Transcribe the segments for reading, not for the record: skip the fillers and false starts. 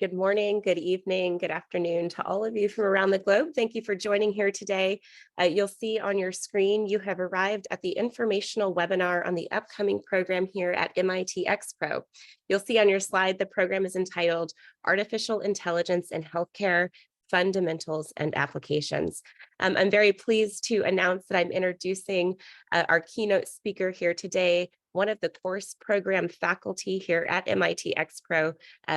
Good morning, good evening, good afternoon to all of you from around the globe. Thank you for joining here today. You'll see on your screen, you have arrived at the informational webinar on the upcoming program here at MIT xPRO. You'll see on your slide, the program is entitled Artificial Intelligence in Healthcare, Fundamentals and Applications. I'm very pleased to announce that I'm introducing our keynote speaker here today, one of the course program faculty here at MIT xPRO,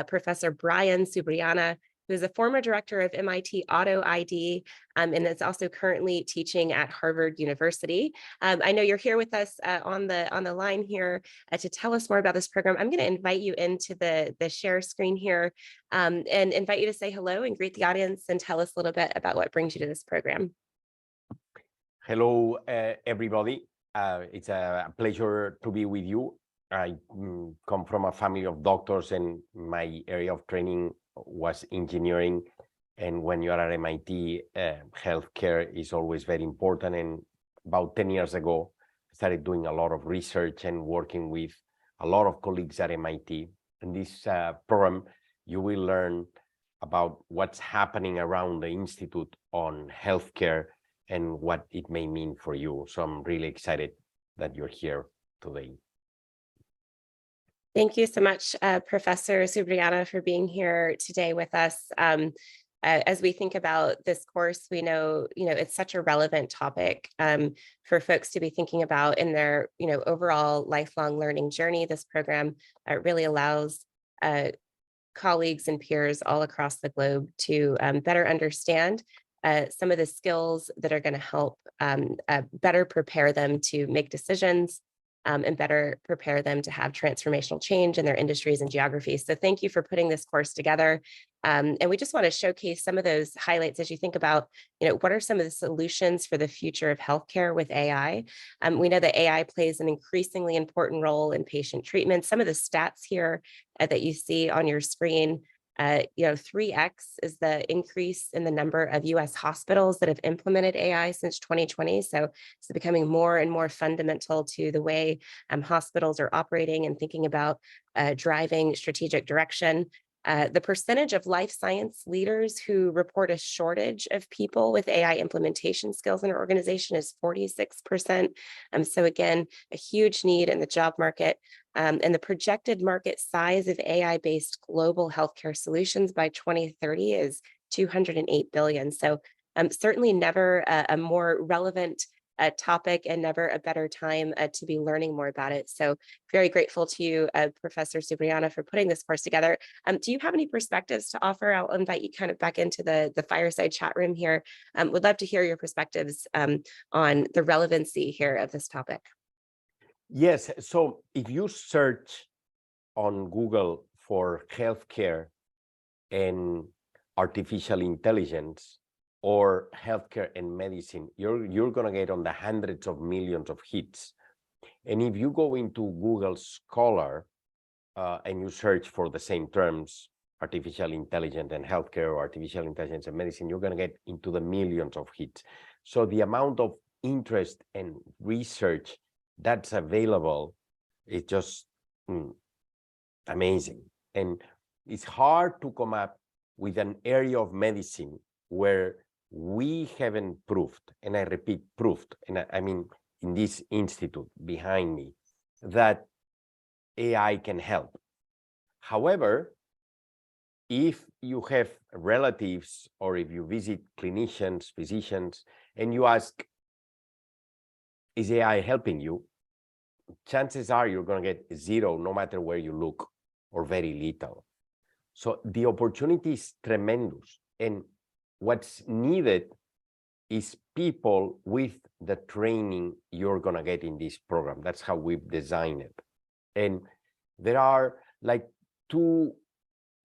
Professor Brian Subriana, who is a former director of MIT Auto ID and is also currently teaching at Harvard University. I know you're here with us on the line here to tell us more about this program. I'm going to invite you into the share screen here and invite you to say hello and greet the audience and tell us a little bit about what brings you to this program. Hello, everybody. It's a pleasure to be with you. I come from a family of doctors and my area of training was engineering. And when you are at MIT, healthcare is always very important. And about 10 years ago, I started doing a lot of research and working with a lot of colleagues at MIT. In this program, you will learn about what's happening around the Institute on healthcare and what it may mean for you. So I'm really excited that you're here today. Thank you so much, Professor Subriana, for being here today with us. As we think about this course, we know, it's such a relevant topic for folks to be thinking about in their, overall lifelong learning journey. This program really allows colleagues and peers all across the globe to better understand some of the skills that are going to help better prepare them to make decisions and better prepare them to have transformational change in their industries and geographies. So thank you for putting this course together. And we just want to showcase some of those highlights as you think about, what are some of the solutions for the future of healthcare with AI? We know that AI plays an increasingly important role in patient treatment. Some of the stats here that you see on your screen, 3x is the increase in the number of US hospitals that have implemented AI since 2020. So it's becoming more and more fundamental to the way hospitals are operating and thinking about driving strategic direction. The percentage of life science leaders who report a shortage of people with AI implementation skills in our organization is 46%. So again, a huge need in the job market. And the projected market size of AI-based global healthcare solutions by 2030 is $208 billion. So certainly never a more relevant topic and never a better time to be learning more about it. So very grateful to you, Professor Subriana, for putting this course together. Do you have any perspectives to offer? I'll invite you kind of back into the fireside chat room here. Would love to hear your perspectives on the relevancy here of this topic. Yes, so if you search on Google for healthcare and artificial intelligence or healthcare and medicine, you're going to get on the hundreds of millions of hits. And if you go into Google Scholar and you search for the same terms, artificial intelligence and healthcare or artificial intelligence and medicine, you're going to get into the millions of hits. So the amount of interest and research that's available is just amazing. And it's hard to come up with an area of medicine where we haven't proved, and I repeat, proved, and I mean in this institute behind me, that AI can help. However, if you have relatives or if you visit clinicians, physicians, and you ask, is AI helping you? Chances are you're going to get zero no matter where you look, or very little. So the opportunity is tremendous. And what's needed is people with the training you're going to get in this program. That's how we've designed it. And there are like two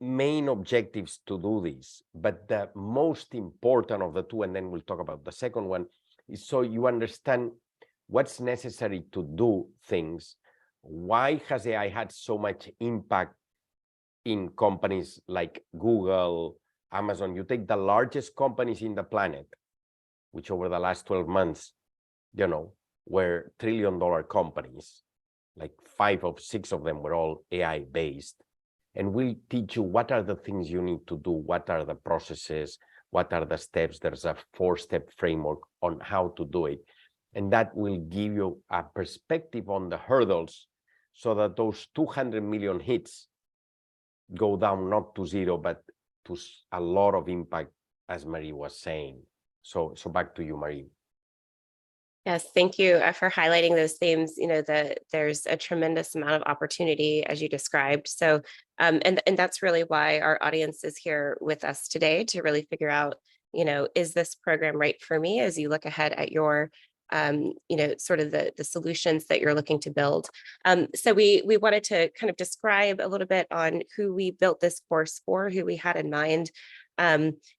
main objectives to do this, but the most important of the two, and then we'll talk about the second one, is so you understand what's necessary to do things. Why has AI had so much impact in companies like Google, Amazon? You take the largest companies in the planet, which over the last 12 months, were trillion-dollar companies, like 5 or 6 of them were all AI-based. and we'll teach you what are the things you need to do, what are the processes, what are the steps. There's a 4-step framework on how to do it. And that will give you a perspective on the hurdles so that those 200 million hits go down not to zero, but to a lot of impact, as Marie was saying. So back to you, Marie. Yes, thank you for highlighting those themes. There's a tremendous amount of opportunity as you described. So, and that's really why our audience is here with us today to really figure out, is this program right for me as you look ahead at your, sort of the solutions that you're looking to build. So we wanted to kind of describe a little bit on who we built this course for, who we had in mind.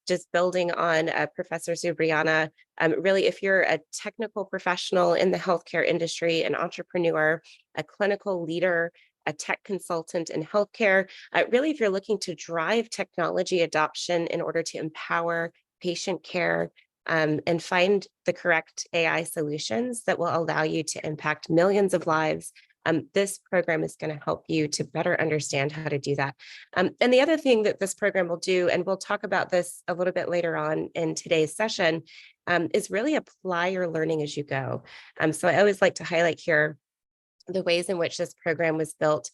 Just building on Professor Zubriana, really, if you're a technical professional in the healthcare industry, an entrepreneur, a clinical leader, a tech consultant in healthcare, really, if you're looking to drive technology adoption in order to empower patient care and find the correct AI solutions that will allow you to impact millions of lives, this program is going to help you to better understand how to do that. And the other thing that this program will do, and we'll talk about this a little bit later on in today's session, is really apply your learning as you go. So I always like to highlight here the ways in which this program was built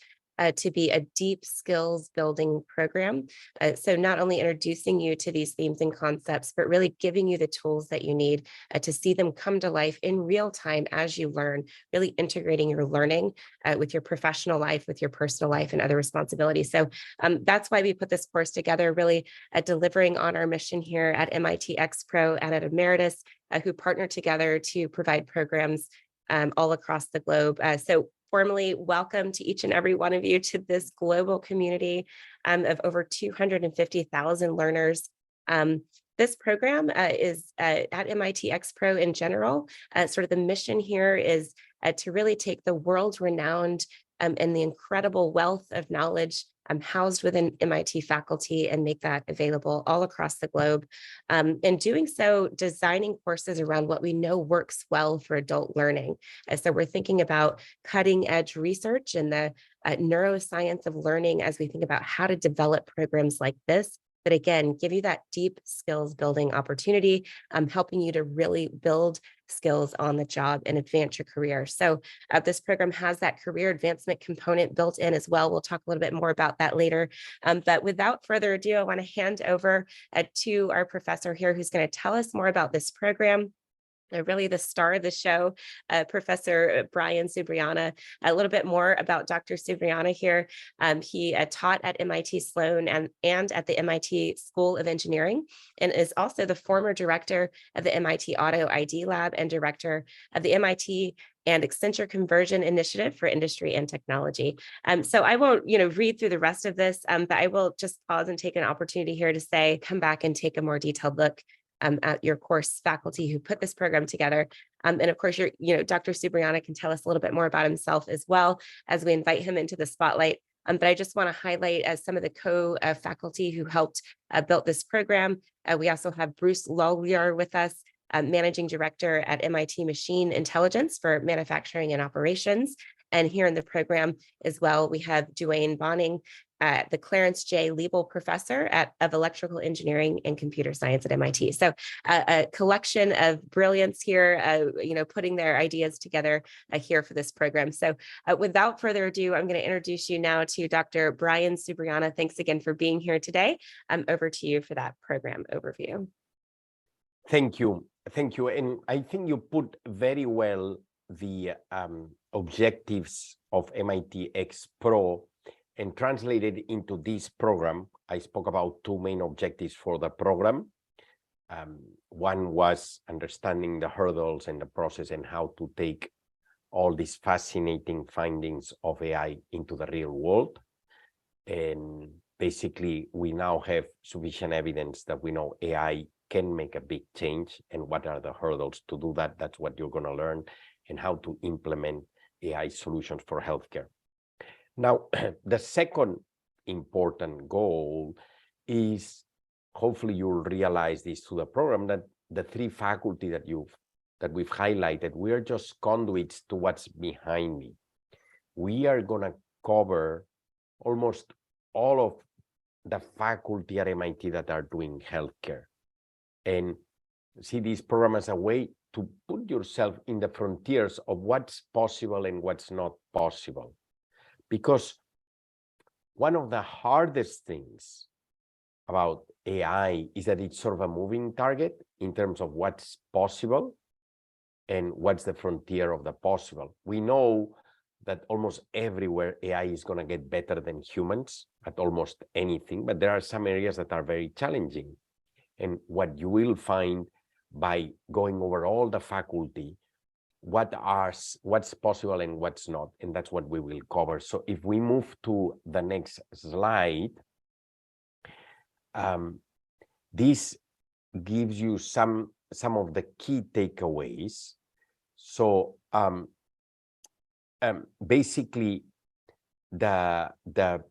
to be a deep skills building program. So not only introducing you to these themes and concepts, but really giving you the tools that you need to see them come to life in real time as you learn, really integrating your learning with your professional life, with your personal life and other responsibilities. So that's why we put this course together, really delivering on our mission here at MIT xPRO and at Emeritus, who partner together to provide programs all across the globe. So formally welcome to each and every one of you to this global community of over 250,000 learners. This program is at MIT xPRO in general. Sort of the mission here is to really take the world-renowned and the incredible wealth of knowledge housed within MIT faculty and make that available all across the globe. In doing so, designing courses around what we know works well for adult learning. So we're thinking about cutting edge research and the neuroscience of learning as we think about how to develop programs like this that, again, give you that deep skills building opportunity, helping you to really build skills on the job and advance your career. So this program has that career advancement component built in as well. We'll talk a little bit more about that later. But without further ado, I want to hand over to our professor here who's going to tell us more about this program. Really the star of the show, Professor Brian Zubriana. A little bit more about Dr. Zubriana here. He taught at MIT Sloan and at the MIT School of Engineering, and is also the former director of the MIT Auto ID Lab and director of the MIT and Accenture Conversion Initiative for Industry and Technology. So I won't, read through the rest of this, but I will just pause and take an opportunity here to say, come back and take a more detailed look at your course faculty who put this program together. And of course, Dr. Zubriana can tell us a little bit more about himself as well as we invite him into the spotlight. But I just want to highlight some of the co-faculty who helped build this program. We also have Bruce Lawlier with us, Managing Director at MIT Machine Intelligence for Manufacturing and Operations. And here in the program as well, we have Duane Bonning, the Clarence J. Liebel Professor of Electrical Engineering and Computer Science at MIT. So a collection of brilliance here, putting their ideas together here for this program. So without further ado, I'm going to introduce you now to Dr. Brian Zubriana. Thanks again for being here today. Over to you for that program overview. Thank you. Thank you. And I think you put very well the objectives of MIT xPRO and translated into this program. I spoke about two main objectives for the program. One was understanding the hurdles and the process and how to take all these fascinating findings of AI into the real world. And basically, we now have sufficient evidence that we know AI can make a big change, and what are the hurdles to do that. That's what you're going to learn, and how to implement AI solutions for healthcare. Now, the second important goal is, hopefully you'll realize this through the program, that the three faculty that we've highlighted, we are just conduits to what's behind me. We are going to cover almost all of the faculty at MIT that are doing healthcare and see this program as a way to put yourself in the frontiers of what's possible and what's not possible. Because one of the hardest things about AI is that it's sort of a moving target in terms of what's possible and what's the frontier of the possible. We know that almost everywhere AI is going to get better than humans at almost anything, but there are some areas that are very challenging. And what you will find by going over all the faculty, what's possible and what's not, and that's what we will cover. So if we move to the next slide, this gives you some of the key takeaways. So basically, the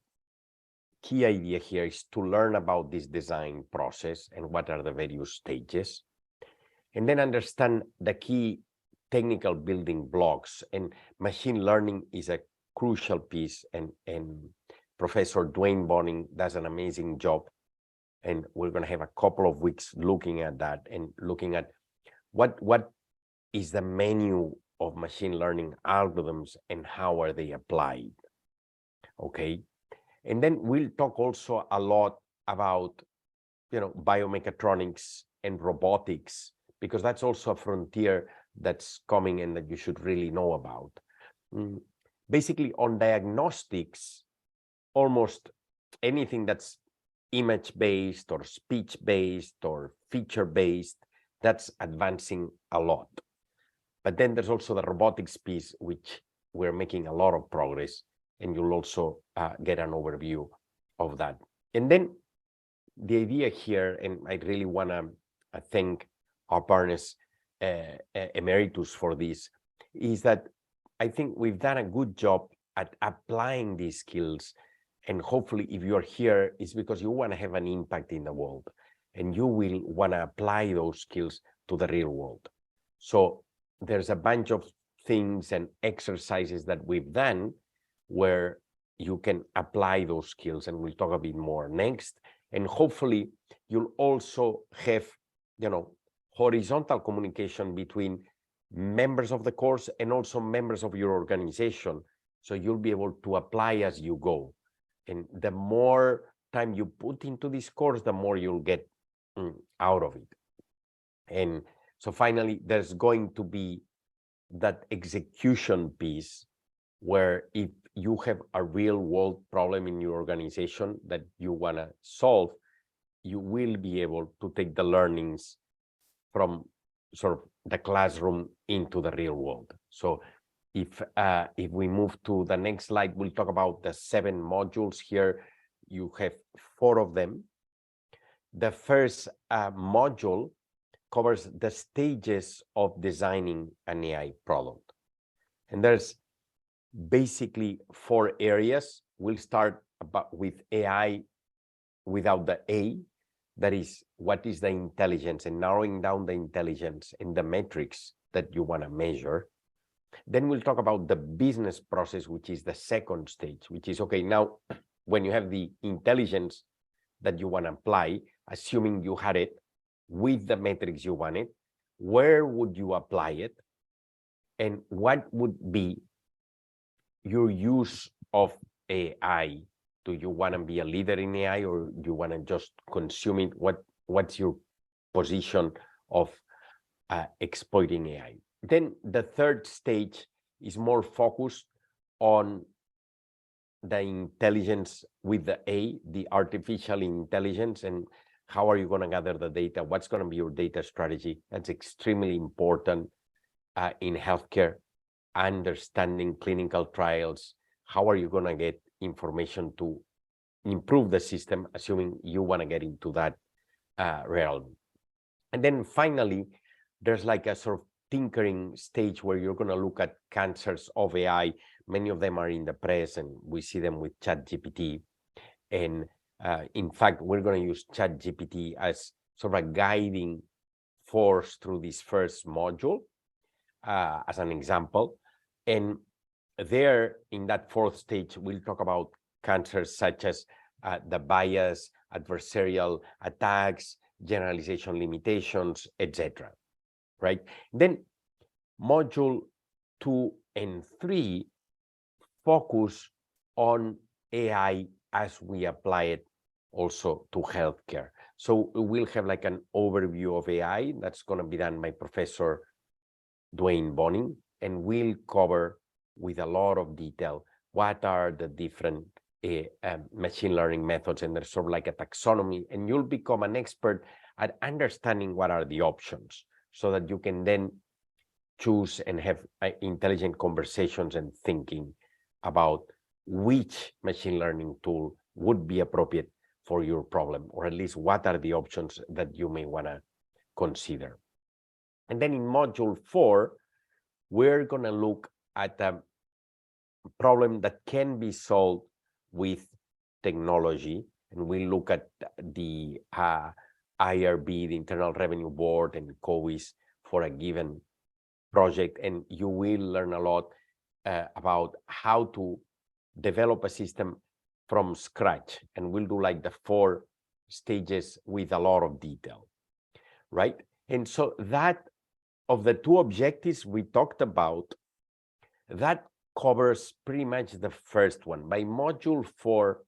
key idea here is to learn about this design process and what are the various stages, and then understand the key technical building blocks. And machine learning is a crucial piece, and Professor Dwayne Bonning does an amazing job. And we're going to have a couple of weeks looking at that and looking at what is the menu of machine learning algorithms and how are they applied. Okay. And then we'll talk also a lot about, biomechatronics and robotics, because that's also a frontier that's coming and that you should really know about. Basically, on diagnostics, almost anything that's image-based or speech-based or feature-based, that's advancing a lot. But then there's also the robotics piece, which we're making a lot of progress, and you'll also get an overview of that. And then the idea here, and I really want to thank our partners, Emeritus, for this, is that I think we've done a good job at applying these skills. And hopefully, if you're here, it's because you want to have an impact in the world, and you will want to apply those skills to the real world. So there's a bunch of things and exercises that we've done where you can apply those skills, and we'll talk a bit more next. And hopefully, you'll also have, horizontal communication between members of the course and also members of your organization. So you'll be able to apply as you go. And the more time you put into this course, the more you'll get out of it. And so finally, there's going to be that execution piece where if you have a real world problem in your organization that you want to solve, you will be able to take the learnings from sort of the classroom into the real world. So if we move to the next slide, we'll talk about the 7 modules here. You have 4 of them. The first module covers the stages of designing an AI product. And there's basically 4 areas. We'll start with AI without the A. That is, what is the intelligence, and narrowing down the intelligence and the metrics that you want to measure. Then we'll talk about the business process, which is the second stage, which is, okay, now when you have the intelligence that you want to apply, assuming you had it with the metrics you wanted, where would you apply it? And what would be your use of AI? Do you want to be a leader in AI, or do you want to just consume it? What's your position of exploiting AI? Then the third stage is more focused on the intelligence with the A, the artificial intelligence, and how are you going to gather the data? What's going to be your data strategy? That's extremely important in healthcare, understanding clinical trials. How are you going to get information to improve the system, assuming you want to get into that realm? And then finally, there's like a sort of tinkering stage where you're going to look at cancers of AI. Many of them are in the press, and we see them with ChatGPT. And in fact, we're going to use ChatGPT as sort of a guiding force through this first module as an example. And there, in that 4th stage, we'll talk about cancers such as the bias, adversarial attacks, generalization limitations, etc. Right? Then module 2 and 3 focus on AI as we apply it also to healthcare. So we'll have like an overview of AI that's going to be done by Professor Dwayne Bonning, and we'll cover with a lot of detail what are the different machine learning methods, and there's sort of like a taxonomy, and you'll become an expert at understanding what are the options so that you can then choose and have intelligent conversations and thinking about which machine learning tool would be appropriate for your problem, or at least what are the options that you may want to consider. And then in module 4, we're going to look at a problem that can be solved with technology, and we look at the IRB, the Internal Revenue Board, and COEs for a given project, and you will learn a lot about how to develop a system from scratch, and we'll do like the 4 stages with a lot of detail, right? And so that, of the 2 objectives we talked about, that covers pretty much the first one. By module 4,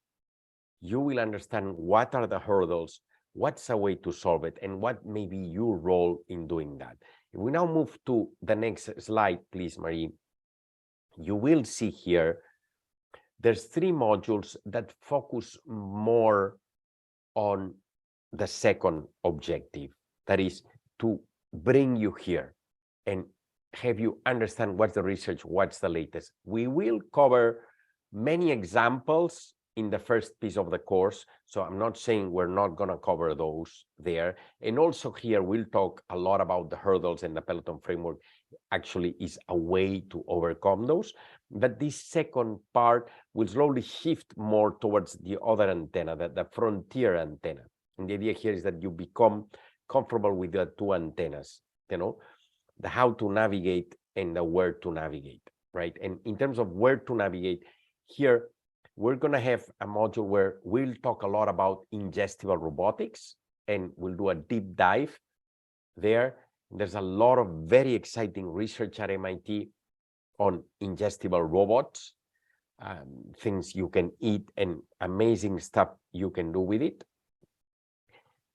you will understand what are the hurdles, what's a way to solve it, and what may be your role in doing that. If we now move to the next slide, please, Marie, you will see here, there's 3 modules that focus more on the second objective, that is to bring you here and have you understand what's the research, what's the latest. We will cover many examples in the first piece of the course, so I'm not saying we're not going to cover those there. And also here, we'll talk a lot about the hurdles, and the Peloton framework actually is a way to overcome those. But this second part will slowly shift more towards the other antenna, the frontier antenna. And the idea here is that you become comfortable with the 2 antennas, you know, the how to navigate and the where to navigate, right? And in terms of where to navigate, here, we're going to have a module where we'll talk a lot about ingestible robotics, and we'll do a deep dive there. There's a lot of very exciting research at MIT on ingestible robots, things you can eat, and amazing stuff you can do with it.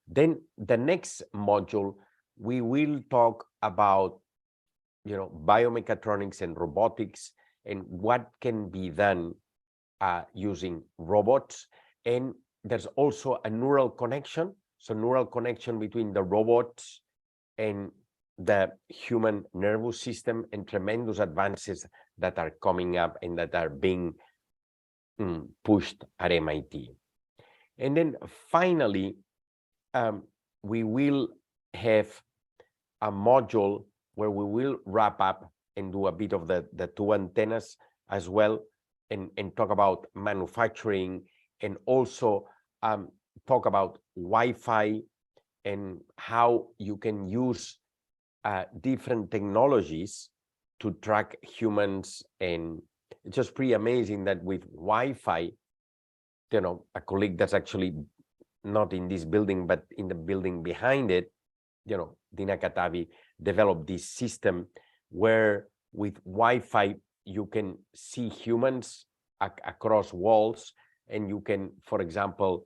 Then the next module, we will talk about, you know, biomechatronics and robotics, and what can be done using robots. And there's also a neural connection, so neural connection between the robots and the human nervous system, and tremendous advances that are coming up and that are being pushed at MIT. And then finally, we will have a module where we will wrap up and do a bit of the 2 antennas as well, and talk about manufacturing, and also talk about Wi-Fi and how you can use different technologies to track humans. And it's just pretty amazing that with Wi-Fi, you know, a colleague that's actually not in this building, but in the building behind it, you know, Dina Katavi developed this system where with Wi-Fi, you can see humans across walls, and you can, for example,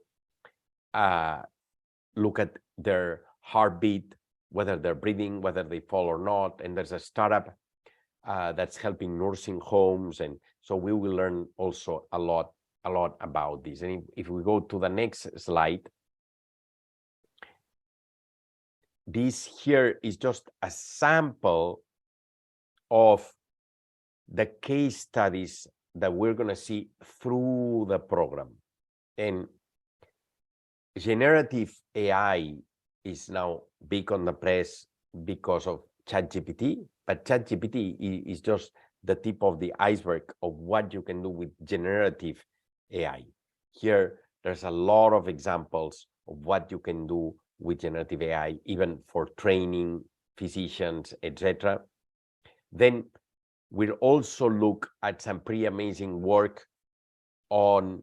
look at their heartbeat, whether they're breathing, whether they fall or not. And there's a startup that's helping nursing homes. And so we will learn also a lot about this. And if we go to the next slide, this here is just a sample of the case studies that we're going to see through the program. And generative AI is now big on the press because of ChatGPT, but ChatGPT is just the tip of the iceberg of what you can do with generative AI. Here, there's a lot of examples of what you can do with generative AI, even for training physicians, etc. Then we'll also look at some pretty amazing work on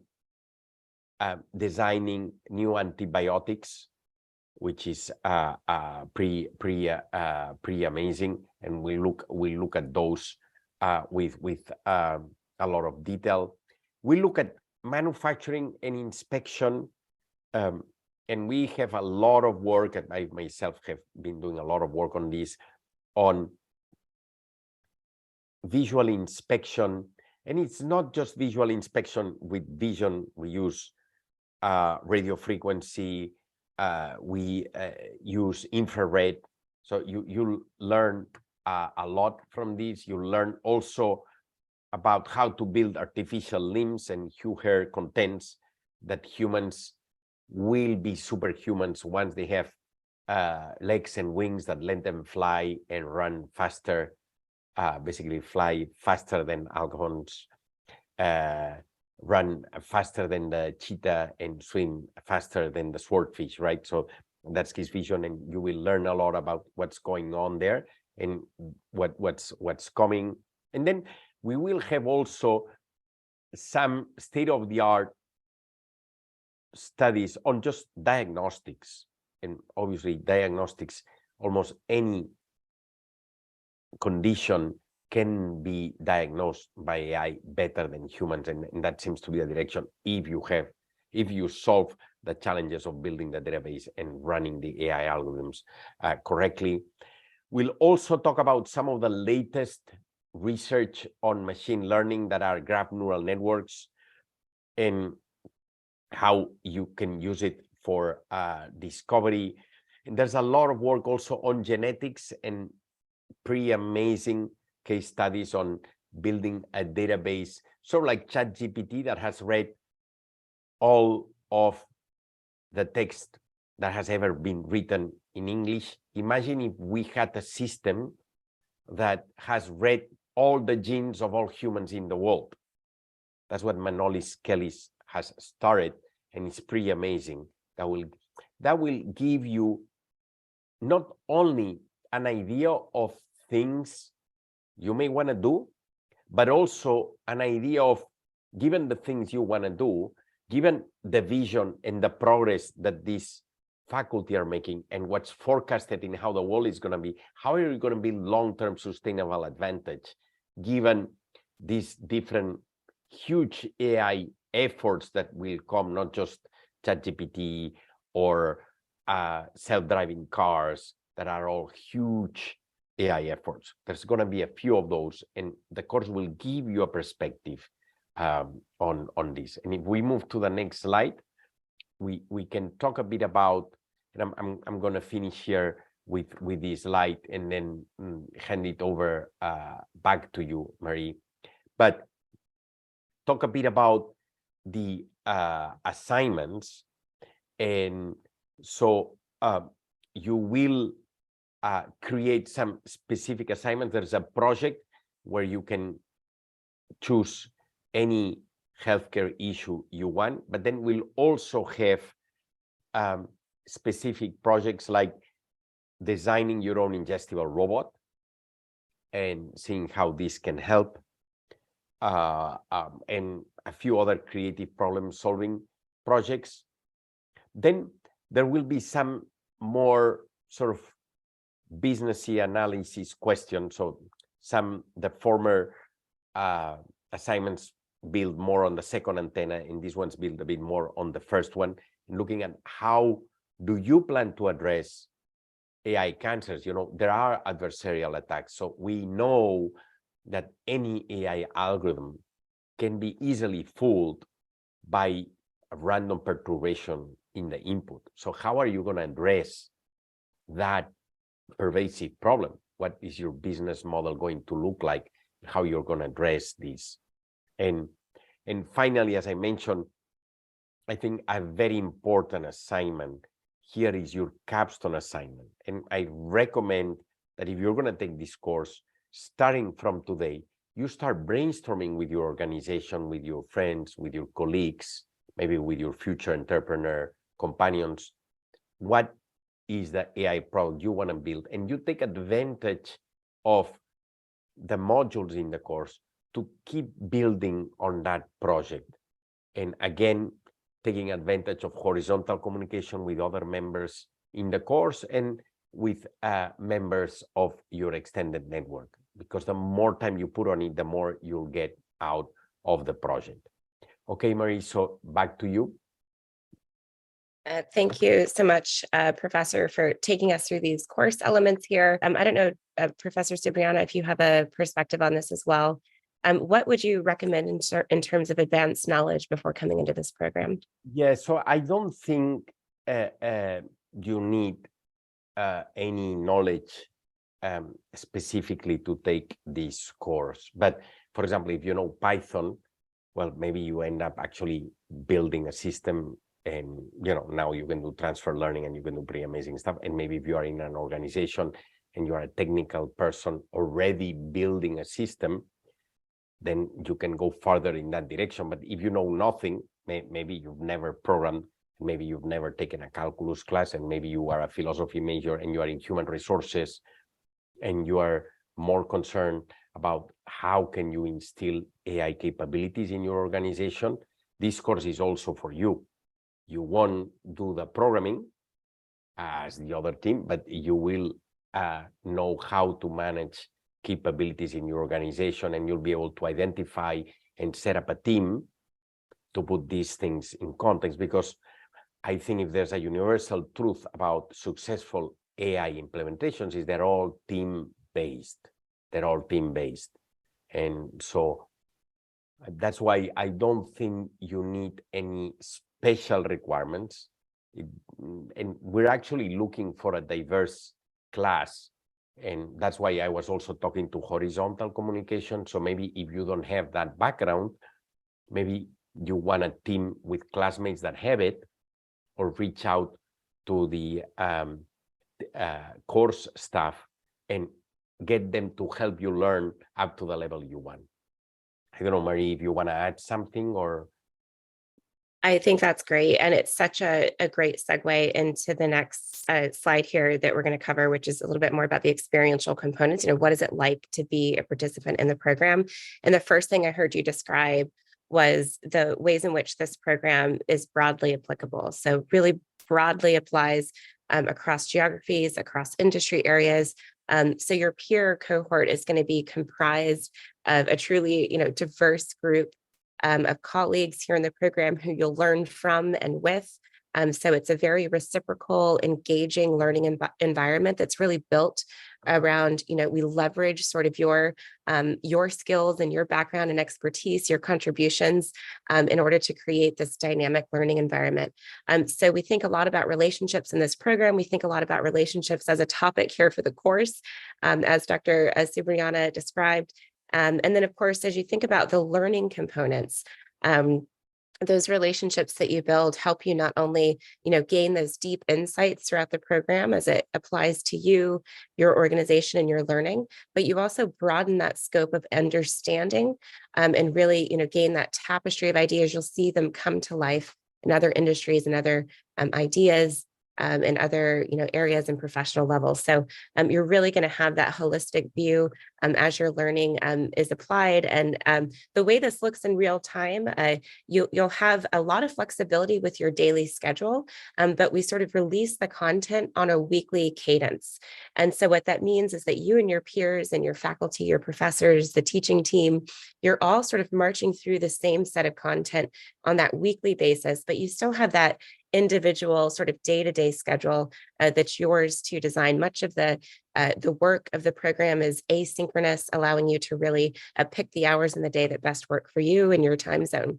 designing new antibiotics, which is pretty amazing, and we look at those with a lot of detail. We look at manufacturing and inspection, and we have a lot of work, and I myself have been doing a lot of work on this, on visual inspection. And it's not just visual inspection with vision. We use radio frequency, we use infrared. So you learn a lot from this. You learn also about how to build artificial limbs and hair contents that humans will be superhumans once they have legs and wings that let them fly and run faster, basically fly faster than alcohons, run faster than the cheetah, and swim faster than the swordfish, right? So that's his vision, and you will learn a lot about what's going on there and what's coming. And then we will have also some state-of-the-art studies on just diagnostics. And obviously diagnostics, almost any condition can be diagnosed by AI better than humans, and that seems to be the direction if you solve the challenges of building the database and running the AI algorithms correctly. We'll also talk about some of the latest research on machine learning that are graph neural networks, and how you can use it for discovery. And there's a lot of work also on genetics, and pretty amazing case studies on building a database, sort of like ChatGPT, that has read all of the text that has ever been written in English. Imagine if we had a system that has read all the genes of all humans in the world. That's what Manolis Kellis has started, and it's pretty amazing. That will give you not only an idea of things you may want to do, but also an idea of, given the things you want to do, given the vision and the progress that this faculty are making and what's forecasted in how the world is going to be, how are you going to build long-term sustainable advantage, given these different huge AI efforts that will come, not just ChatGPT or self-driving cars, that are all huge AI efforts. There's going to be a few of those, and the course will give you a perspective on this. And if we move to the next slide, we can talk a bit about, and I'm going to finish here with this slide and then hand it over back to you, Marie. But talk a bit about the assignments. And so you will create some specific assignments. There's a project where you can choose any healthcare issue you want, but then we'll also have specific projects like designing your own ingestible robot and seeing how this can help, and a few other creative problem-solving projects. Then there will be some more sort of businessy analysis questions. So the former assignments build more on the second antenna, and these ones build a bit more on the first one, looking at how do you plan to address AI cancers. You know, there are adversarial attacks, so we know that any AI algorithm can be easily fooled by a random perturbation in the input. So how are you going to address that pervasive problem? What is your business model going to look like? How you're going to address this? And finally, as I mentioned, I think a very important assignment here is your capstone assignment. And I recommend that if you're going to take this course, starting from today, you start brainstorming with your organization, with your friends, with your colleagues, maybe with your future entrepreneur companions. What is the AI product you want to build? And you take advantage of the modules in the course to keep building on that project. And again, taking advantage of horizontal communication with other members in the course and with members of your extended network, because the more time you put on it, the more you'll get out of the project. Okay, Marie, so back to you. Thank you so much, Professor, for taking us through these course elements here. I don't know, Professor Cipriana, if you have a perspective on this as well. What would you recommend in terms of advanced knowledge before coming into this program? Yeah, so I don't think you need any knowledge specifically to take this course. But for example, if you know Python, well, maybe you end up actually building a system, and now you can do transfer learning and you can do pretty amazing stuff. And maybe if you are in an organization and you are a technical person already building a system, then you can go further in that direction. But if you know nothing, maybe you've never programmed, maybe you've never taken a calculus class, and maybe you are a philosophy major and you are in human resources, and you are more concerned about how can you instill AI capabilities in your organization, this course is also for you. You won't do the programming as the other team, but you will know how to manage capabilities in your organization, and you'll be able to identify and set up a team to put these things in context. Because I think if there's a universal truth about successful AI implementations, is they're all team-based. They're all team-based. And so that's why I don't think you need any special requirements. And we're actually looking for a diverse class. And that's why I was also talking to horizontal communication. So maybe if you don't have that background, maybe you want a team with classmates that have it, or reach out to the course staff and get them to help you learn up to the level you want. I don't know, Marie, if you want to add something or... I think that's great. And it's such a great segue into the next slide here that we're going to cover, which is a little bit more about the experiential components. What is it like to be a participant in the program? And the first thing I heard you describe was the ways in which this program is broadly applicable. So really broadly applies across geographies, across industry areas. So your peer cohort is going to be comprised of a truly, diverse group of colleagues here in the program who you'll learn from and with. So it's a very reciprocal, engaging learning environment that's really built around, we leverage sort of your skills and your background and expertise, your contributions in order to create this dynamic learning environment. So we think a lot about relationships in this program. We think a lot about relationships as a topic here for the course, as Dr. Cipriana described. And then, of course, as you think about the learning components, those relationships that you build help you not only, gain those deep insights throughout the program as it applies to you, your organization, and your learning, but you also broaden that scope of understanding and really, gain that tapestry of ideas. You'll see them come to life in other industries and other ideas and other areas and professional levels. So you're really going to have that holistic view as your learning is applied. And the way this looks in real time, you'll have a lot of flexibility with your daily schedule, but we sort of release the content on a weekly cadence. And so what that means is that you and your peers and your faculty, your professors, the teaching team, you're all sort of marching through the same set of content on that weekly basis, but you still have that individual sort of day-to-day schedule that's yours to design. Much of the work of the program is asynchronous, allowing you to really pick the hours in the day that best work for you and your time zone.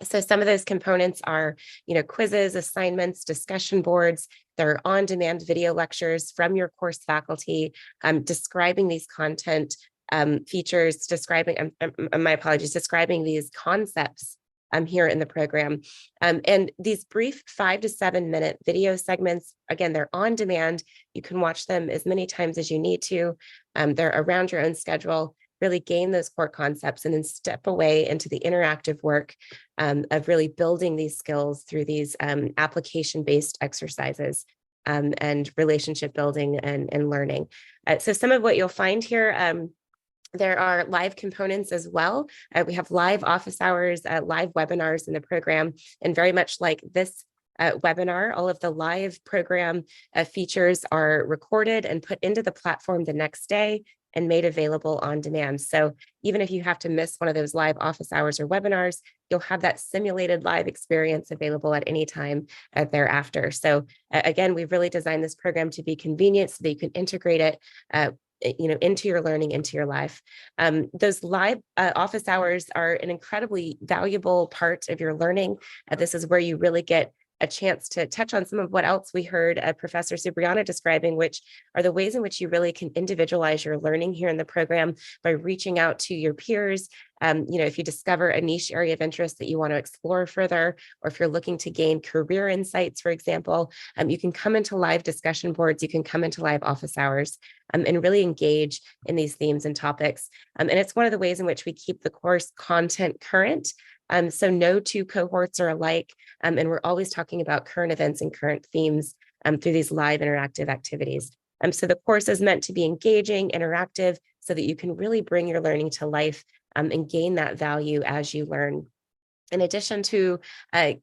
So some of those components are, quizzes, assignments, discussion boards. There are on-demand video lectures from your course faculty describing these content features, describing these concepts here in the program. And these brief 5 to 7 minute video segments, again, they're on demand. You can watch them as many times as you need to. They're around your own schedule. Really gain those core concepts and then step away into the interactive work of really building these skills through these application-based exercises and relationship building and learning. So some of what you'll find here, There are live components as well. We have live office hours, live webinars in the program, and very much like this webinar, all of the live program features are recorded and put into the platform the next day and made available on demand. So even if you have to miss one of those live office hours or webinars, you'll have that simulated live experience available at any time thereafter. So again, we've really designed this program to be convenient so that you can integrate it into your learning, into your life. Those live office hours are an incredibly valuable part of your learning. This is where you really get a chance to touch on some of what else we heard Professor Subriana describing, which are the ways in which you really can individualize your learning here in the program by reaching out to your peers. If you discover a niche area of interest that you want to explore further, or if you're looking to gain career insights, for example, you can come into live discussion boards, you can come into live office hours and really engage in these themes and topics. And it's one of the ways in which we keep the course content current. So no two cohorts are alike, and we're always talking about current events and current themes through these live interactive activities. So the course is meant to be engaging, interactive, so that you can really bring your learning to life and gain that value as you learn. In addition to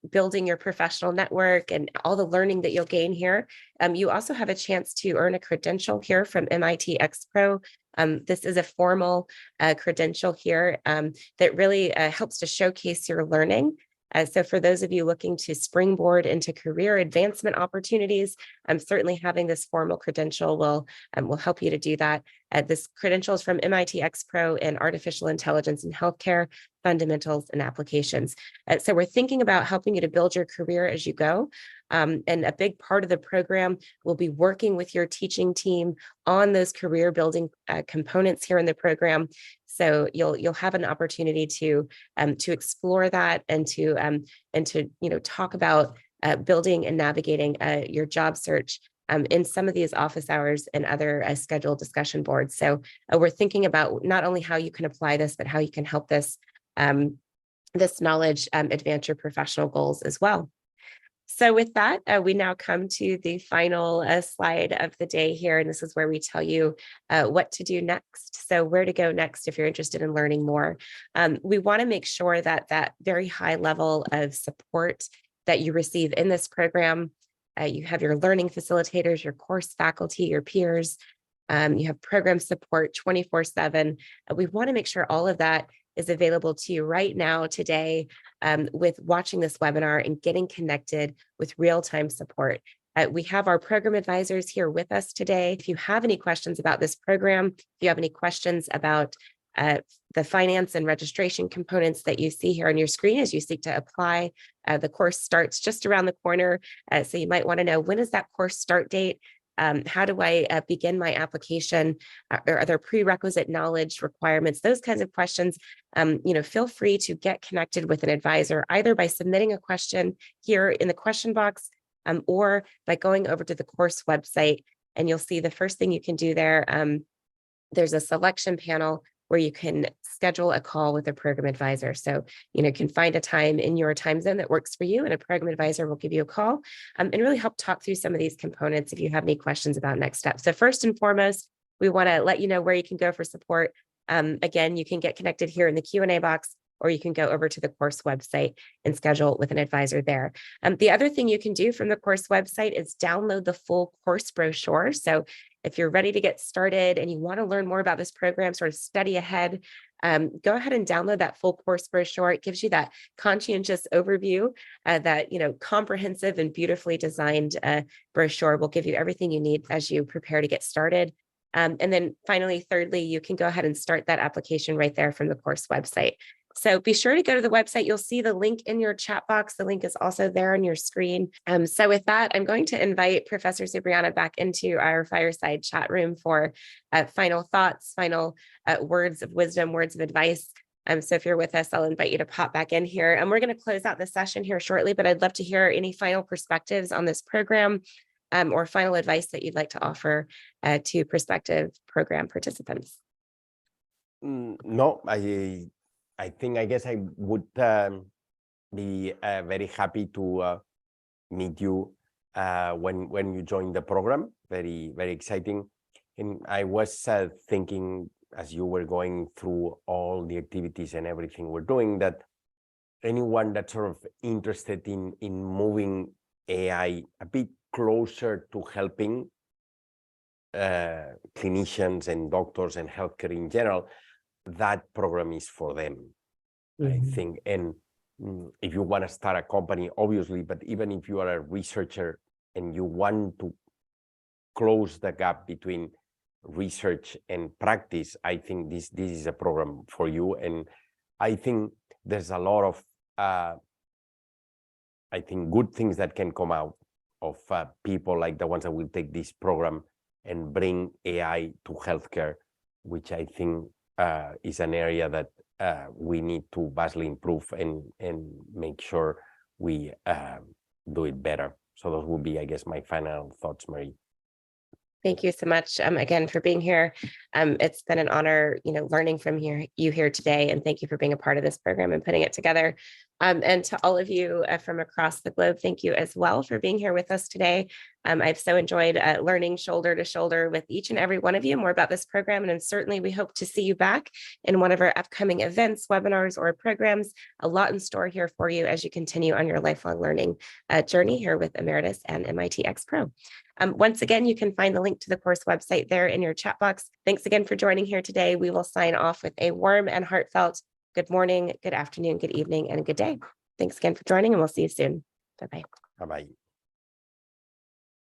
building your professional network and all the learning that you'll gain here, you also have a chance to earn a credential here from MIT xPRO. This is a formal credential here that really helps to showcase your learning. So for those of you looking to springboard into career advancement opportunities, certainly having this formal credential will help you to do that. This credential is from MIT xPRO in Artificial Intelligence in Healthcare, Fundamentals and Applications. So we're thinking about helping you to build your career as you go. And a big part of the program will be working with your teaching team on those career building components here in the program. So you'll have an opportunity to explore that and to talk about building and navigating your job search in some of these office hours and other scheduled discussion boards. So we're thinking about not only how you can apply this, but how you can help this knowledge advance your professional goals as well. So with that, we now come to the final slide of the day here, and this is where we tell you what to do next. So where to go next if you're interested in learning more. We want to make sure that that very high level of support that you receive in this program, you have your learning facilitators, your course faculty, your peers, you have program support 24/7. We want to make sure all of that is available to you right now today with watching this webinar and getting connected with real-time support. We have our program advisors here with us today. If you have any questions about this program, if you have any questions about the finance and registration components that you see here on your screen as you seek to apply, the course starts just around the corner. So you might want to know, when is that course start date? How do I begin my application? Are there prerequisite knowledge requirements? Those kinds of questions. Feel free to get connected with an advisor, either by submitting a question here in the question box or by going over to the course website. And you'll see the first thing you can do there. There's a selection panel where you can schedule a call with a program advisor. So, you can find a time in your time zone that works for you, and a program advisor will give you a call and really help talk through some of these components if you have any questions about next steps. So first and foremost, we want to let you know where you can go for support. Again, you can get connected here in the Q&A box, or you can go over to the course website and schedule with an advisor there. The other thing you can do from the course website is download the full course brochure. So if you're ready to get started and you want to learn more about this program, sort of study ahead, go ahead and download that full course brochure. It gives you that conscientious overview, that comprehensive and beautifully designed brochure will give you everything you need as you prepare to get started. And then finally, thirdly, you can go ahead and start that application right there from the course website. So be sure to go to the website. You'll see the link in your chat box. The link is also there on your screen. So with that, I'm going to invite Professor Subriana back into our fireside chat room for final thoughts, final words of wisdom, words of advice. So if you're with us, I'll invite you to pop back in here. And we're going to close out the session here shortly, but I'd love to hear any final perspectives on this program or final advice that you'd like to offer to prospective program participants. No, I guess I would be very happy to meet you when you join the program. Very, very exciting. And I was thinking as you were going through all the activities and everything we're doing, that anyone that's sort of interested in moving AI a bit closer to helping clinicians and doctors and healthcare in general, that program is for them, I think. And if you want to start a company, obviously, but even if you are a researcher and you want to close the gap between research and practice, I think this is a program for you. And I think there's a lot of I think good things that can come out of people like the ones that will take this program and bring AI to healthcare, which I think is an area that we need to vastly improve and make sure we do it better. So those would be, I guess, my final thoughts, Marie. Thank you so much again for being here. It's been an honor, learning from you here today, and thank you for being a part of this program and putting it together. And to all of you from across the globe, thank you as well for being here with us today. I've so enjoyed learning shoulder to shoulder with each and every one of you more about this program, and certainly we hope to see you back in one of our upcoming events, webinars, or programs. A lot in store here for you as you continue on your lifelong learning journey here with Emeritus and MIT xPRO. Once again, you can find the link to the course website there in your chat box. Thanks again for joining here today. We will sign off with a warm and heartfelt good morning, good afternoon, good evening, and good day. Thanks again for joining, and we'll see you soon. Bye-bye. Bye-bye.